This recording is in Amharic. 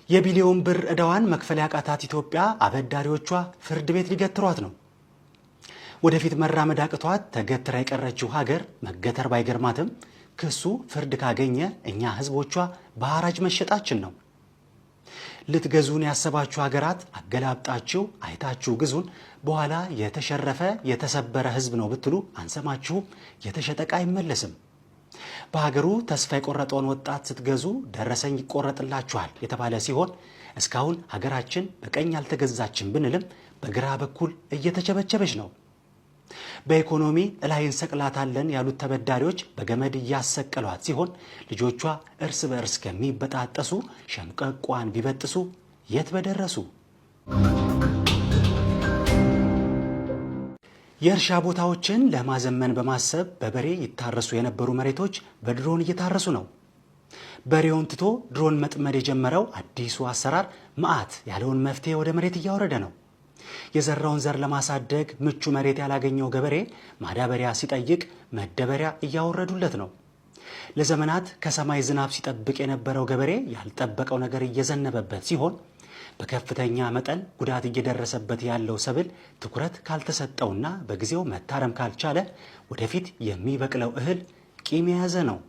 የቢሊዮን ብር ዕዳዋን መክፈል ያቃታት ኢትዮጵያ አበዳሪዎቿ ፍርድ ቤት ሊገትሯት ነው። ወደፊት መራመድ አቅቷት ተገትራ የቀረችው ሀገር መገተር ባይገርማትም ክሱ ፍርድ ካገኘ እኛ ህዝቦቿ በሐራጅ መሸጣችን ነው። ልትገዙን ያሰባችሁ ሀገራት አገላብጣችሁ አይታችሁ ግዙን፣ በኋላ የተሸረፈ የተሰበረ ህዝብ ነው ብትሉ አንሰማችሁም፣ የተሸጠ ዕቃ አይመለስም። በሀገሩ ተስፋ የቆረጠውን ወጣት ስትገዙ ደረሰኝ ይቆረጥላችኋል የተባለ ሲሆን እስካሁን ሀገራችን በቀኝ አልተገዛችን ብንልም በግራ በኩል እየተቸበቸበች ነው። በኢኮኖሚ እላይ እንሰቅላታለን ያሉት ተበዳሪዎች በገመድ እያሰቀሏት ሲሆን ልጆቿ እርስ በእርስ ከሚበጣጠሱ ሸምቀቋን ቢበጥሱ የት በደረሱ። የእርሻ ቦታዎችን ለማዘመን በማሰብ በበሬ ይታረሱ የነበሩ መሬቶች በድሮን እየታረሱ ነው። በሬውን ትቶ ድሮን መጥመድ የጀመረው አዲሱ አሰራር መዓት ያለውን መፍትሄ ወደ መሬት እያወረደ ነው። የዘራውን ዘር ለማሳደግ ምቹ መሬት ያላገኘው ገበሬ ማዳበሪያ ሲጠይቅ መደበሪያ እያወረዱለት ነው። ለዘመናት ከሰማይ ዝናብ ሲጠብቅ የነበረው ገበሬ ያልጠበቀው ነገር እየዘነበበት ሲሆን በከፍተኛ መጠን ጉዳት እየደረሰበት ያለው ሰብል ትኩረት ካልተሰጠውና በጊዜው መታረም ካልቻለ ወደፊት የሚበቅለው እህል ቂም የያዘ ነው።